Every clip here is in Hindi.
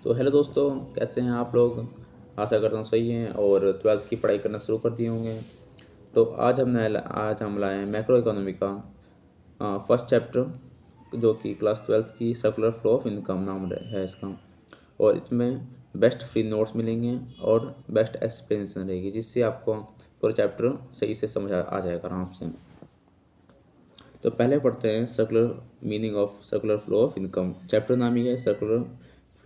तो हेलो दोस्तों, कैसे हैं आप लोग। आशा करता हूँ सही हैं और ट्वेल्थ की पढ़ाई करना शुरू कर दिए होंगे। तो आज हम लाए हैं मैक्रो इकोनॉमी का फर्स्ट चैप्टर, जो कि क्लास ट्वेल्थ की सर्कुलर फ्लो ऑफ इनकम नाम है इसका। और इसमें बेस्ट फ्री नोट्स मिलेंगे और बेस्ट एक्सप्लेनेशन रहेगी, जिससे आपको पूरा चैप्टर सही से समझ आ जाएगा आराम से। तो पहले पढ़ते हैं circular meaning of circular flow of income. Chapter नाम ही है सर्कुलर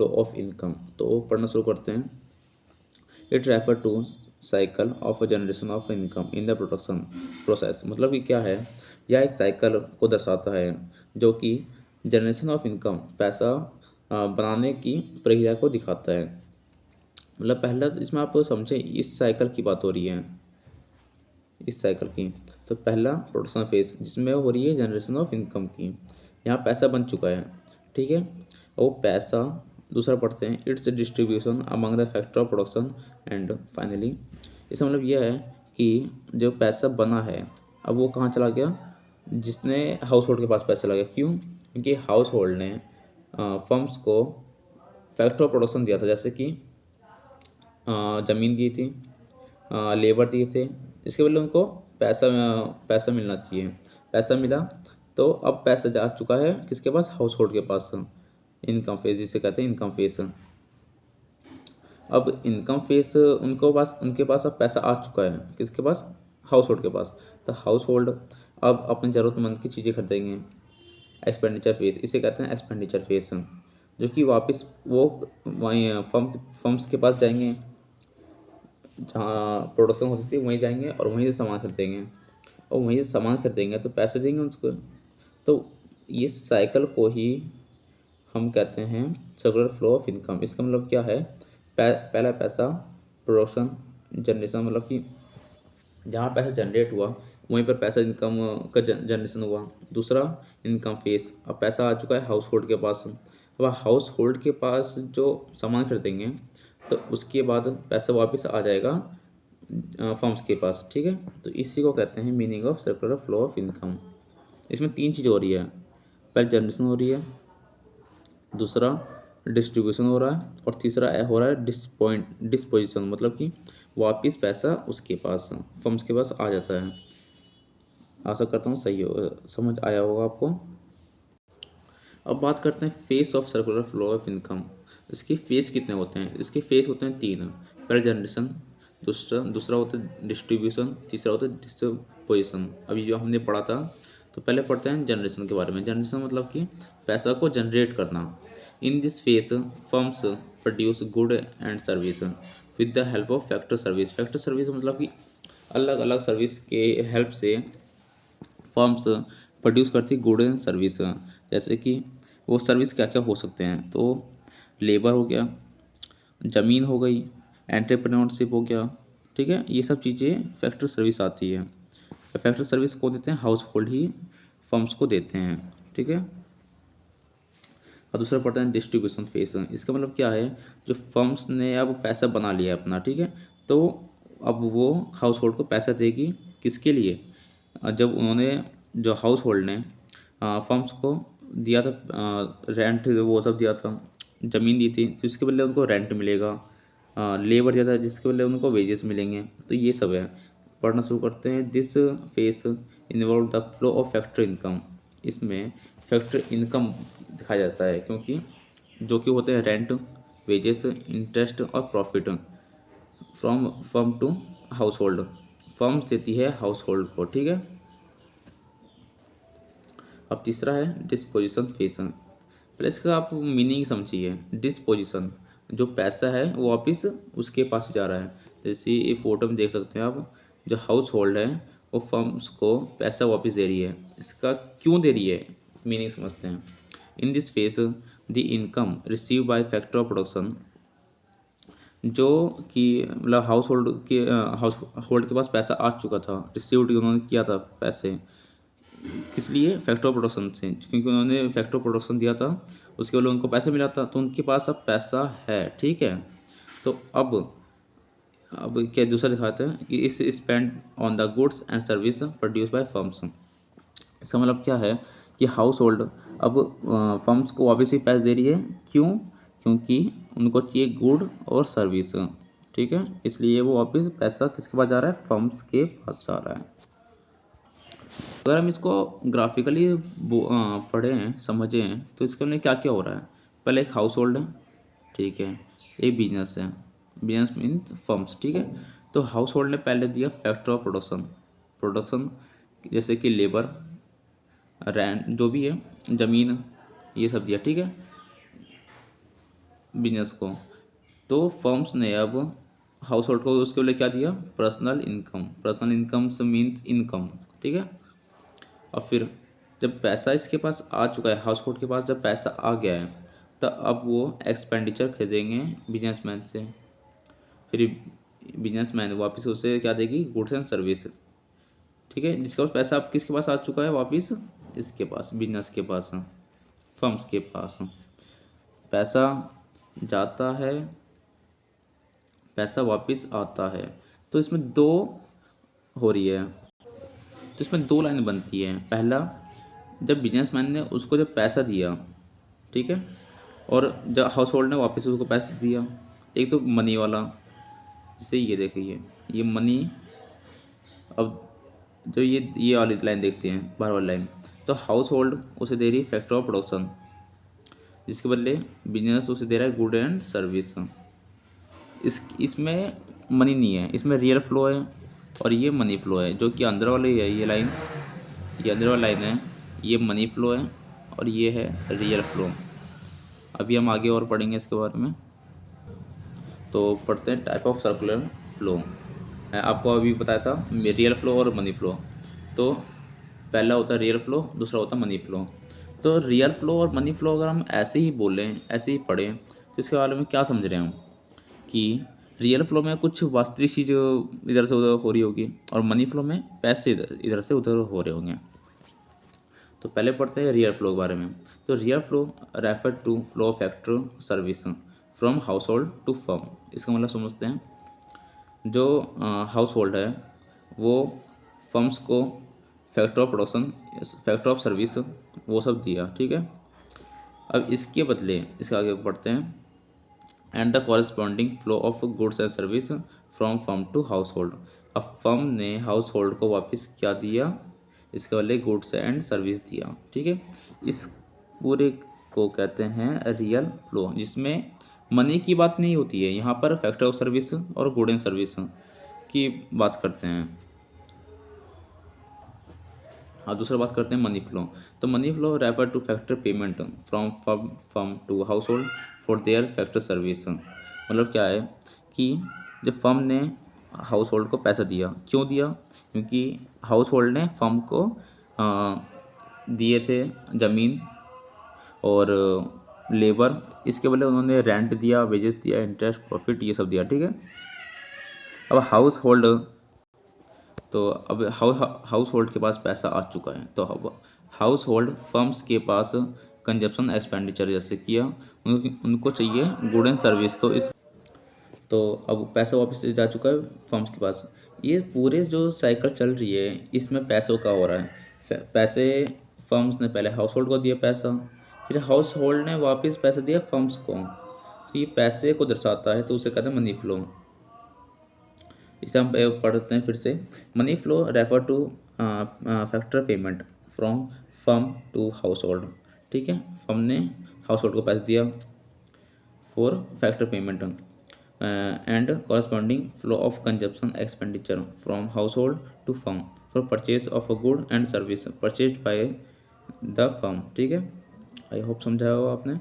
फ्लो ऑफ इनकम। तो पढ़ना शुरू करते हैं। It refer to cycle of a generation of income in the production process. मतलब कि क्या है, यह एक साइकिल को दर्शाता है जो कि जनरेशन ऑफ इनकम पैसा बनाने की प्रक्रिया को दिखाता है। मतलब पहला तो इसमें आप समझें, इस साइकिल की बात हो रही है, इस साइकिल की। तो पहला प्रोडक्शन फेज जिसमें हो रही है जनरेशन ऑफ इनकम की, यहाँ पैसा बन चुका है, ठीक है। और वो पैसा, दूसरा पढ़ते हैं, it's distribution among the factor of production and finally. इसका मतलब यह है कि जो पैसा बना है, अब वो कहाँ चला गया, जिसने हाउस होल्ड के पास पैसा चला गया। क्यों? क्योंकि हाउस होल्ड ने फर्म्स को फैक्टर ऑफ प्रोडक्शन दिया था, जैसे कि ज़मीन दी थी, लेबर दिए थे, इसके बदले उनको पैसा पैसा मिलना चाहिए। पैसा मिला, तो अब पैसा जा चुका है किसके पास, हाउस होल्ड के पास। इनकम फेज जिसे कहते हैं इनकम फेज। अब इनकम फेज उनके पास अब पैसा आ चुका है किसके पास, हाउस होल्ड के पास। तो हाउस होल्ड अब अपनी ज़रूरतमंद की चीज़ें खरीदेंगे। एक्सपेंडिचर फेज इसे कहते हैं एक्सपेंडिचर फेज, जो कि वापस वो वहीं फर्म्स के पास जाएंगे, जहाँ प्रोडक्शन होती थी वहीं जाएंगे और वहीं से सामान खरीदेंगे। और वहीं से सामान खरीदेंगे तो पैसे देंगे उसको। तो ये साइकिल को ही हम कहते हैं सर्कुलर फ्लो ऑफ इनकम। इसका मतलब क्या है, पहला पैसा प्रोडक्शन जनरेशन, मतलब कि जहाँ पैसा जनरेट हुआ वहीं पर पैसा इनकम का जनरेशन हुआ। दूसरा इनकम फेस, अब पैसा आ चुका है हाउस होल्ड के पास। अब हाउस होल्ड के पास जो सामान खरीदेंगे तो उसके बाद पैसा वापस आ जाएगा फर्म्स के पास, ठीक है। तो इसी को कहते हैं meaning of circular flow of income. इसमें तीन चीज़ हो रही है, पहले जनरेशन हो रही है, दूसरा डिस्ट्रीब्यूशन हो रहा है, और तीसरा हो रहा है डिस्पोजिशन, मतलब कि वापस पैसा उसके पास फर्म्स के पास आ जाता है। आशा करता हूँ सही हो, समझ आया होगा आपको। अब बात करते हैं face of circular flow of income. इसके फेस कितने होते हैं, इसके फेस होते हैं तीन। पहले जनरेशन, दूसरा होता है डिस्ट्रीब्यूशन, तीसरा होता है डिस्पोजिशन। अभी जो हमने पढ़ा था, तो पहले पढ़ते हैं जनरेशन के बारे में। जनरेशन मतलब कि पैसा को जनरेट करना। In this face firms produce good and service with the help of factor service. Factor service मतलब कि अलग अलग सर्विस के हेल्प से फर्म्स प्रोड्यूस करती गुड एंड सर्विस। जैसे कि वो सर्विस क्या क्या हो सकते हैं, तो लेबर हो गया, ज़मीन हो गई, एंटरप्रेन्योरशिप हो गया, ठीक है। ये सब चीज़ें फैक्टर सर्विस आती है। फैक्टर सर्विस को देते हैं हाउस होल्ड ही फर्म्स को देते हैं, ठीक है। और दूसरा पड़ता है डिस्ट्रीब्यूशन फेस। इसका मतलब क्या है, जो फर्म्स ने अब पैसा बना लिया अपना, ठीक है, तो अब वो हाउस होल्ड को पैसा देगी किसके लिए, जब उन्होंने, जो हाउस होल्ड ने फर्म्स को दिया था रेंट, वो सब दिया था, ज़मीन दी थी तो इसके बदले उनको रेंट मिलेगा, लेबर दिया था जिसके बदले उनको वेजेस मिलेंगे। तो ये सब है। पढ़ना शुरू करते हैं। This phase involve the flow of factor income. इसमें फैक्टर इनकम दिखाया जाता है, क्योंकि जो कि होते हैं रेंट, वेजेस, इंटरेस्ट और profit from firm to household. Firms देती है हाउस होल्ड को, ठीक है। अब तीसरा है डिस्पोजिशन फेस। पहले इसका आप मीनिंग समझिए। डिस्पोजिशन, जो पैसा है वो वापस उसके पास जा रहा है। जैसे ये फोटो में देख सकते हैं आप, जो हाउस होल्ड है वो फर्म्स को पैसा वापस दे रही है। इसका क्यों दे रही है, मीनिंग समझते हैं। In this face the income receive by factor of production, जो कि मतलब हाउस होल्ड के पास पैसा आ चुका था, रिसीव्ड उन्होंने किया था पैसे, किस लिए, फैक्टर ऑफ प्रोडक्शन से, क्योंकि उन्होंने फैक्टर ऑफ प्रोडक्शन दिया था, उसके बाद उनको पैसे मिला था, तो उनके पास अब पैसा है, ठीक है। तो अब क्या दूसरा दिखाते हैं कि इस spend on the goods and service produce by firms. इसका मतलब क्या है कि हाउस होल्ड अब फर्म्स को वापस ही पैसे दे रही है। क्यों? क्योंकि उनको चाहिए गुड और सर्विस, ठीक है, इसलिए वो वापस पैसा किसके पास जा रहा है, फर्म्स के पास जा रहा है। अगर हम इसको ग्राफिकली पढ़ें समझें तो इसके अंदर क्या क्या हो रहा है। पहले एक हाउस होल्ड है, ठीक है, एक बिजनेस है, बिजनेस मीन्स फर्म्स, ठीक है। तो हाउस होल्ड ने पहले दिया फैक्टर ऑफ प्रोडक्शन, प्रोडक्शन जैसे कि लेबर, रेंट जो भी है, ज़मीन, ये सब दिया, ठीक है, बिजनेस को। तो फर्म्स ने अब हाउस होल्ड को उसके लिए क्या दिया, पर्सनल इनकम, पर्सनल इनकम से मीन्स इनकम, ठीक है। और फिर जब पैसा इसके पास आ चुका है, हाउस होल्ड के पास जब पैसा आ गया है, तो अब वो एक्सपेंडिचर खरीदेंगे बिजनेसमैन से। फिर बिजनेसमैन वापस उसे क्या देगी, गुड्स एंड सर्विस, ठीक है। जिसका पैसा अब किसके पास आ चुका है वापस, इसके पास, बिजनेस के पास, फर्म्स के पास। पैसा जाता है, पैसा वापस आता है, तो इसमें दो हो रही है, तो इसमें दो लाइन बनती है। पहला, जब बिजनेसमैन ने उसको जब पैसा दिया, ठीक है, और जब हाउस होल्ड ने वापस उसको पैसा दिया, एक तो मनी वाला, जैसे ये देखिए ये मनी। अब जो ये वाली लाइन देखते हैं, बाहर वाली लाइन, तो हाउस होल्ड उसे दे रही है फैक्टर ऑफ प्रोडक्शन, जिसके बदले बिजनेस उसे दे रहा है गुड एंड सर्विस। इसमें मनी नहीं है, इसमें रियल फ्लो है और ये मनी फ्लो है, जो कि अंदर वाली है ये लाइन, ये अंदर वाली लाइन है, ये मनी फ्लो है और ये है रियल फ्लो। अभी हम आगे और पढ़ेंगे इसके बारे में। तो पढ़ते हैं टाइप ऑफ सर्कुलर फ्लो। मैं आपको अभी बताया था रियल फ्लो और मनी फ्लो। तो पहला होता है रियल फ्लो, दूसरा होता है मनी फ्लो। तो रियल फ्लो और मनी फ्लो अगर हम ऐसे ही बोलें, ऐसे ही पढ़ें, तो इसके बारे में क्या समझ रहे हैं हम, कि रियल फ्लो में कुछ वास्तविक चीज़ इधर से उधर हो रही होगी और मनी फ्लो में पैसे इधर से उधर हो रहे होंगे। तो पहले पढ़ते हैं रियल फ्लो के बारे में। तो real flow refer to flow factor service from household to firm. इसका मतलब समझते हैं, जो हाउस होल्ड है वो फर्म्स को factor of production, factor of service, वो सब दिया, ठीक है। अब इसके बदले इसके आगे पढ़ते हैं, and the corresponding flow of goods and service from firm to household. अब फर्म ने हाउस होल्ड को वापस क्या दिया, इसके बदले गुड्स एंड सर्विस दिया, ठीक है। इस पूरे को कहते हैं रियल फ्लो, जिसमें मनी की बात नहीं होती है, यहाँ पर फैक्टर ऑफ सर्विस और गुड एंड सर्विस की बात करते हैं। और दूसरा बात करते हैं मनी फ्लो। तो money flow refer to factor payment from firm to household for their factor service. मतलब क्या है कि जब फर्म ने हाउस होल्ड को पैसा दिया, क्यों दिया, क्योंकि हाउस होल्ड ने फर्म को दिए थे ज़मीन और लेबर, इसके बदले उन्होंने रेंट दिया, वेजेस दिया, इंटरेस्ट, प्रॉफिट, ये सब दिया, ठीक है। अब हाउस होल्ड, तो अब हाउस होल्ड के पास पैसा आ चुका है, तो अब हाउस होल्ड फर्म्स के पास कंजप्शन एक्सपेंडिचर जैसे किया, उनको चाहिए गुड एंड सर्विस, तो अब पैसा वापस जा चुका है फर्म्स के पास। ये पूरे जो साइकिल चल रही है इसमें पैसों का हो रहा है, पैसे फर्म्स ने पहले हाउस होल्ड को दिया पैसा, फिर हाउस होल्ड ने वापस पैसा दिया फर्म्स को, तो ये पैसे को दर्शाता है, तो उसे कहते हैं मनी फ्लो। इसे हम पढ़ते हैं फिर से। Money flow refer to factor payment from firm to household, ठीक है। फर्म ने हाउस होल्ड को पैसा दिया for factor payment and corresponding flow of consumption expenditure from household to firm for purchase of a good and service purchase by the firm, ठीक है। आई होप समझाया हो आपने।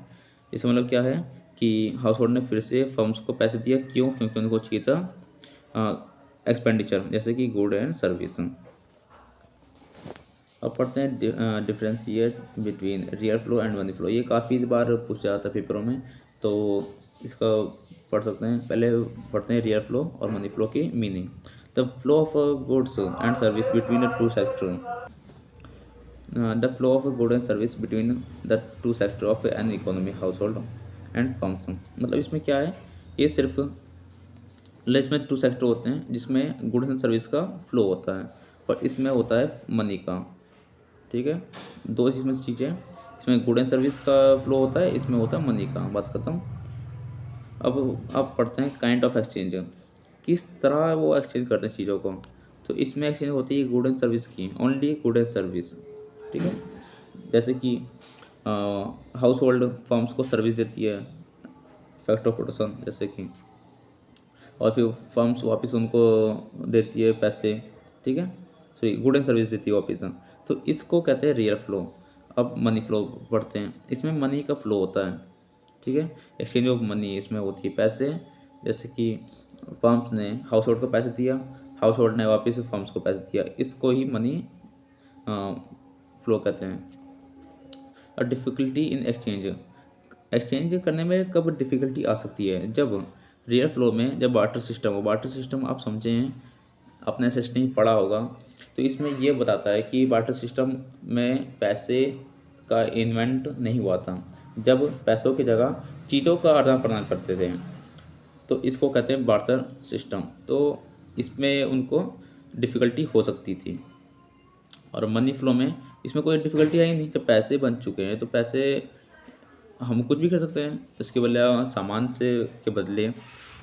इसका मतलब क्या है कि हाउस होल्ड ने फिर से फर्म्स को पैसे दिया, क्यों, क्योंकि उनको चाहिए था एक्सपेंडिचर जैसे कि गुड एंड सर्विस। अब पढ़ते हैं differentiate between real flow and money flow. ये काफ़ी बार पूछा जाता है पेपरों में, तो इसका पढ़ सकते हैं। पहले पढ़ते हैं रियल फ्लो और मनी फ्लो की meaning. The flow of goods and service between the two sector, the flow of good and service between the two sector of an economy, house hold and function. मतलब इसमें क्या है, ये सिर्फ इसमें टू सेक्टर होते हैं जिसमें गुड्स एंड सर्विस का फ्लो होता है और इसमें होता है मनी का, ठीक है। दो इसमें चीज़ें, इसमें गुड एंड सर्विस का फ्लो होता है, इसमें होता है मनी का, बात खत्म। अब पढ़ते हैं काइंड ऑफ एक्सचेंज, किस तरह वो एक्सचेंज करते हैं चीज़ों को। तो इसमें एक्सचेंज होती है गुड एंड सर्विस की, ओनली गुड एंड सर्विस, ठीक है। जैसे कि हाउस होल्ड फर्म्स को सर्विस देती है, फैक्ट ऑफ प्रोडक्शन जैसे कि, और फिर फर्म्स वापस उनको देती है पैसे, ठीक है। सॉरी, गुड एंड सर्विस देती है वापस। तो इसको कहते हैं रियल फ्लो। अब मनी फ्लो पढ़ते हैं, इसमें मनी का फ्लो होता है, ठीक है। एक्सचेंज ऑफ मनी इसमें होती है पैसे, जैसे कि फर्म्स ने हाउस होल्ड को पैसे दिया, हाउस होल्ड ने वापस फर्म्स को पैसे दिया, इसको ही मनी फ्लो कहते हैं। और डिफ़िकल्टी इन एक्सचेंज, एक्सचेंज करने में कब डिफ़िकल्टी आ सकती है, जब रियल फ्लो में जब बार्टर सिस्टम हो। बार्टर सिस्टम आप समझे हैं, आपने सिस्टम पढ़ा होगा। तो इसमें ये बताता है कि बार्टर सिस्टम में पैसे का इन्वेंट नहीं हुआ था, जब पैसों की जगह चीज़ों का आदान प्रदान करते थे, तो इसको कहते हैं बार्टर सिस्टम। तो इसमें उनको डिफ़िकल्टी हो सकती थी। और मनी फ्लो में इसमें कोई डिफ़िकल्टी आई नहीं, जब पैसे बन चुके हैं तो पैसे हम कुछ भी कर सकते हैं, इसके बदले सामान से के बदले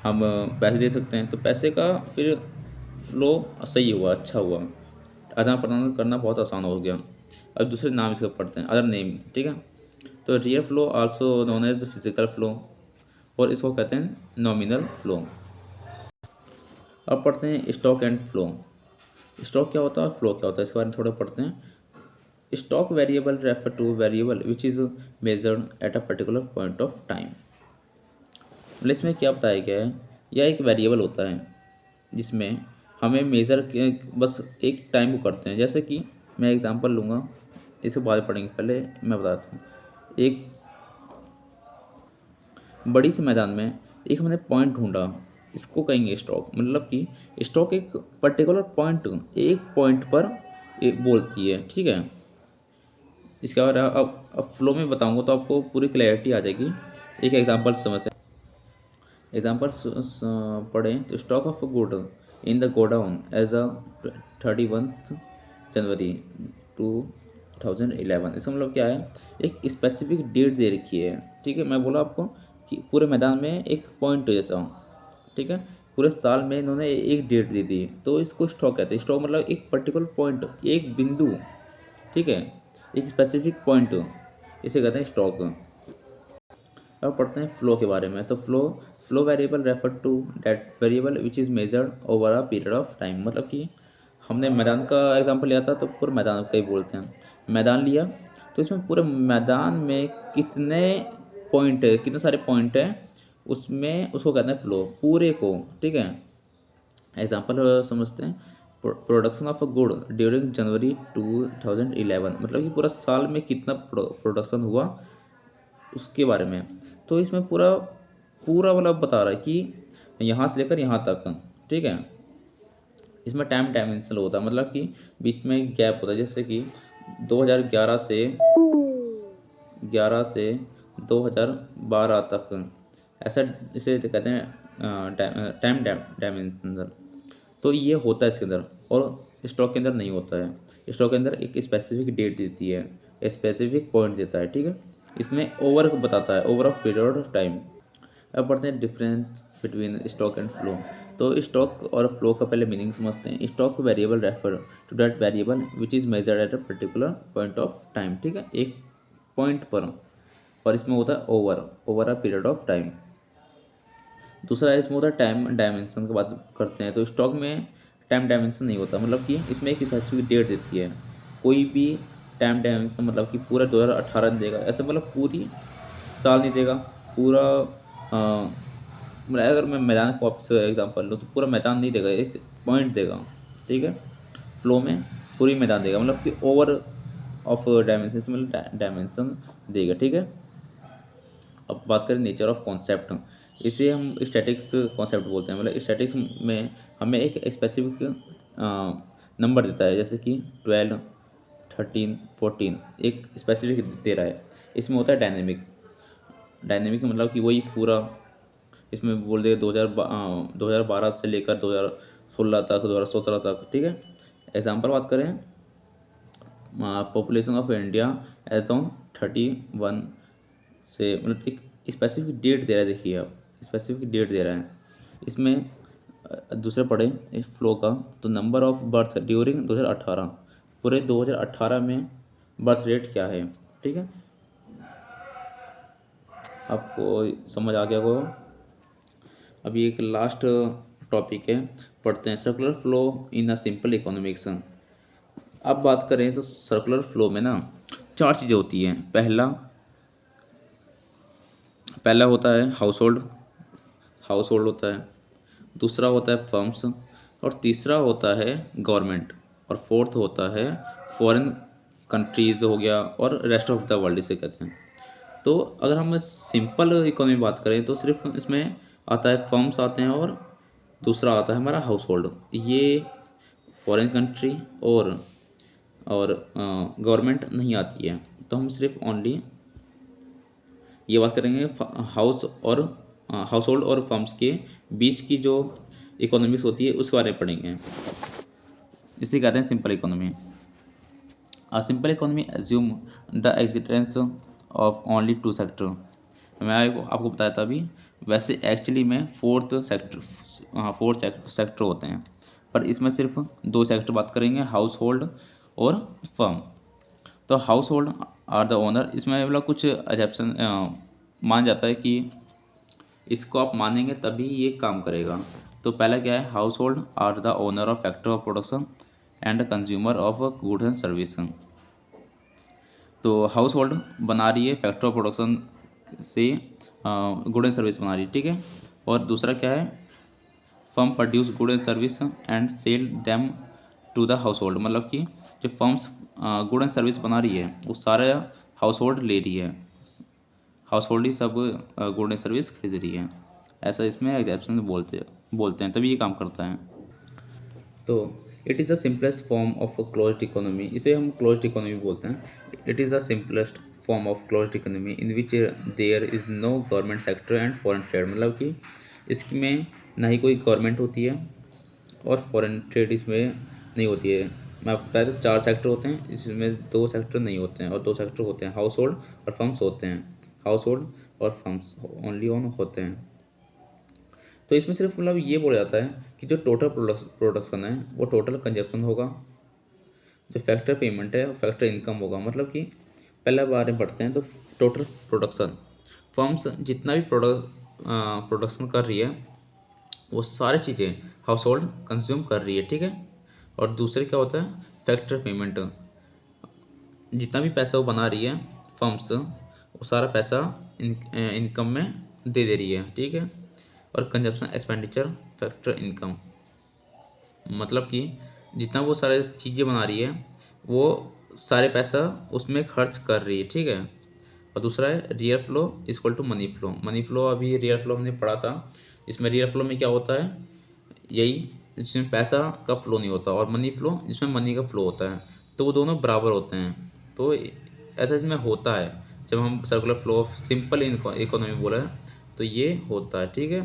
हम पैसे दे सकते हैं, तो पैसे का फिर फ्लो सही हुआ, अच्छा हुआ, आदान प्रदान करना बहुत आसान हो गया। अब दूसरे नाम इसका पढ़ते हैं, अदर नेम, ठीक है। तो real flow also known as physical flow, और इसको कहते हैं नॉमिनल फ्लो। अब पढ़ते हैं स्टॉक एंड फ्लो। स्टॉक क्या होता है, फ्लो क्या होता है, इसके बारे में थोड़ा पढ़ते हैं। Stock variable refer two variable which is measured at a particular point of time. मतलब इसमें क्या बताया गया है, यह एक वेरिएबल होता है जिसमें हमें मेज़र बस एक टाइम को करते हैं। जैसे कि मैं एग्जांपल लूँगा, इसे बाद में पढ़ेंगे, पहले मैं बताता हूँ। एक बड़ी से मैदान में एक हमने पॉइंट ढूंढा, इसको कहेंगे स्टॉक। मतलब कि स्टॉक एक पर्टिकुलर पॉइंट, एक पॉइंट पर एक बोलती है, ठीक है। इसके बाद अब फ्लो में बताऊंगा तो आपको पूरी क्लैरिटी आ जाएगी। एक एग्जांपल समझते हैं। एग्जांपल पढ़ें तो stock of good in the godown as a 31 January 2011। इसका मतलब क्या है, एक स्पेसिफिक डेट दे रखी है, ठीक है। मैं बोला आपको कि पूरे मैदान में एक पॉइंट जैसा, ठीक है, पूरे साल में इन्होंने एक डेट दे दी, तो इसको स्टॉक कहते हैं। स्टॉक मतलब एक पर्टिकुलर पॉइंट, एक बिंदु, ठीक है, एक स्पेसिफिक पॉइंट, इसे कहते हैं स्टॉक। अब पढ़ते हैं फ्लो के बारे में। तो flow variable refer to that variable which is measured over a period of time. मतलब कि हमने मैदान का एग्जांपल लिया था, तो पूरे मैदान का ही बोलते हैं। मैदान लिया तो इसमें पूरे मैदान में कितने पॉइंट है, कितने सारे पॉइंट हैं, उसमें उसको कहते हैं फ्लो, पूरे को, ठीक है। एग्जांपल समझते हैं। Production of a good during January 2011, मतलब कि पूरा साल में कितना प्रोडक्शन हुआ उसके बारे में। तो इसमें पूरा पूरा मतलब बता रहा है कि यहाँ से लेकर यहाँ तक, ठीक है। इसमें टाइम डायमेंशन होता है, मतलब कि बीच में गैप होता है। जैसे कि 2011 से 2012 तक, ऐसा इसे कहते हैं टाइम डायमेंशन। तो ये होता है इसके अंदर, और स्टॉक के अंदर नहीं होता है। स्टॉक के अंदर एक स्पेसिफिक डेट देती है, स्पेसिफिक पॉइंट देता है, ठीक है। इसमें ओवर बताता है, over of period of time. अब पढ़ते हैं difference between stock and flow. तो स्टॉक और फ्लो का पहले मीनिंग समझते हैं। Stock variable refer to that variable which is measured at a particular point of time, ठीक है, एक पॉइंट पर, और इसमें होता है over a period of time. दूसरा इसमें होता है टाइम डायमेंशन की बात करते हैं। तो स्टॉक में टाइम डायमेंशन नहीं होता, मतलब कि इसमें एक स्पेसिफिक डेट देती है, कोई भी टाइम डायमेंशन मतलब कि पूरा 2018 नहीं देगा, ऐसा मतलब पूरी साल नहीं देगा, पूरा मतलब अगर मैं मैदान का वापस एग्जांपल लूँ तो पूरा मैदान नहीं देगा, एक पॉइंट देगा, ठीक है। फ्लो में पूरी मैदान देगा, मतलब कि ओवर ऑफ डायमेंशन, मतलब डायमेंशन देगा, ठीक है। अब बात करें नेचर ऑफ कॉन्सेप्ट, इसे हम स्टैटिक्स कॉन्सेप्ट बोलते हैं। मतलब स्टैटिक्स में हमें एक स्पेसिफिक नंबर देता है, जैसे कि 12, 13, 14, एक स्पेसिफिक दे रहा है। इसमें होता है डायनेमिक। डायनेमिक मतलब कि वही पूरा, इसमें बोल दे 2012 से लेकर 2016 तक, 2017 तक, ठीक है। एग्जाम्पल बात करें, population of India as on 31 से, मतलब एक स्पेसिफिक डेट दे रहा है, देखिए आप, स्पेसिफिक डेट दे रहा है। इसमें दूसरे पढ़े इस फ्लो का, तो नंबर ऑफ बर्थ ड्यूरिंग 2018, पूरे 2018 में बर्थ रेट क्या है, ठीक है, आपको समझ आ गया होगा। अभी एक लास्ट टॉपिक है, पढ़ते हैं circular flow in a simple economics. अब बात करें तो सर्कुलर फ्लो में ना 4 चीज़ें होती हैं। पहला होता है हाउस होल्ड होता है, दूसरा होता है फर्म्स, और तीसरा होता है गवर्नमेंट, और फोर्थ होता है फॉरेन कंट्रीज़ हो गया, और रेस्ट ऑफ द वर्ल्ड इसे कहते हैं। तो अगर हम सिंपल इकोनॉमी बात करें तो सिर्फ इसमें आता है फर्म्स आते हैं, और दूसरा आता है हमारा हाउस होल्ड। ये फॉरेन कंट्री और गवर्नमेंट नहीं आती है। तो हम सिर्फ ओनली ये बात करेंगे हाउस होल्ड और फर्म्स के बीच की जो इकोनॉमिक्स होती है उसके बारे में पढ़ेंगे। इसे कहते हैं simple economy. A simple economy assume the existence of only 2 sector. मैं आपको बताया था अभी, वैसे एक्चुअली में फोर्थ सेक्टर होते हैं, पर इसमें सिर्फ 2 सेक्टर बात करेंगे, हाउस होल्ड और फर्म। तो household are the owner, इसमें मतलब कुछ एग्जेप्शन मान जाता है कि इसको आप मानेंगे तभी ये काम करेगा। तो पहला क्या है, household are the owner of factor of production and consumer of goods and service. तो हाउस होल्ड बना रही है फैक्टर ऑफ प्रोडक्शन से गुड एंड सर्विस बना रही है, ठीक है। और दूसरा क्या है, firm produce good and service and sell them to the household, मतलब कि जो फर्म्स गुड एंड सर्विस बना रही है वो सारा हाउस होल्ड ले रही है, हाउस होल्ड ही सब गुड एंड सर्विस खरीद रही है। ऐसा इसमें एग्जेप्शन बोलते हैं, तभी ये काम करता है। तो it is the simplest form of closed economy, इसे हम क्लोज्ड इकोनॉमी बोलते हैं। It is the simplest form of closed economy in which there is no government sector and foreign trade, मतलब कि इसमें ना ही कोई गवर्नमेंट होती है और फॉरेन ट्रेड इसमें नहीं होती है। मैं आपको बताया था 4 सेक्टर होते हैं, इसमें 2 सेक्टर नहीं होते हैं, और 2 सेक्टर होते हैं हाउस होल्ड और फर्म्स होते हैं, हाउस होल्ड और फर्म्स ओनली ऑन होते हैं। तो इसमें सिर्फ मतलब ये बोला जाता है कि जो टोटल प्रोडक्शन है वो टोटल कंजप्शन होगा, जो फैक्टर पेमेंट है वो फैक्टर इनकम होगा। मतलब कि पहले बारे में पढ़ते हैं तो टोटल प्रोडक्शन, फर्म्स जितना भी प्रोडक्शन कर रही है वो सारी चीज़ें हाउस होल्ड कंज्यूम कर रही है, ठीक है। और दूसरे क्या होता है, फैक्टर पेमेंट, जितना भी पैसा वो बना रही है फर्म्स वो सारा पैसा इनकम में दे रही है, ठीक है। और कंजप्शन एक्सपेंडिचर फैक्टर इनकम, मतलब कि जितना वो सारे चीज़ें बना रही है वो सारे पैसा उसमें खर्च कर रही है, ठीक है। और दूसरा है real flow equal to money flow. Money flow अभी रियल फ्लो हमने पढ़ा था, इसमें रियल फ्लो में क्या होता है, यही जिसमें पैसा का फ्लो नहीं होता, और मनी फ्लो जिसमें मनी का फ्लो होता है, तो वो दोनों बराबर होते हैं। तो ऐसा इसमें होता है जब हम circular flow of simple economy बोला है तो ये होता है, ठीक है।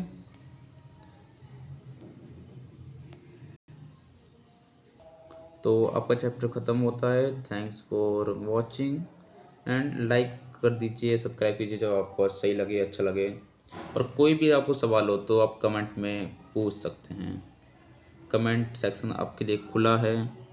तो आपका चैप्टर ख़त्म होता है। Thanks for watching and like कर दीजिए, सब्सक्राइब कीजिए जब आपको सही लगे, अच्छा लगे। और कोई भी आपको सवाल हो तो आप कमेंट में पूछ सकते हैं, कमेंट सेक्शन आपके लिए खुला है।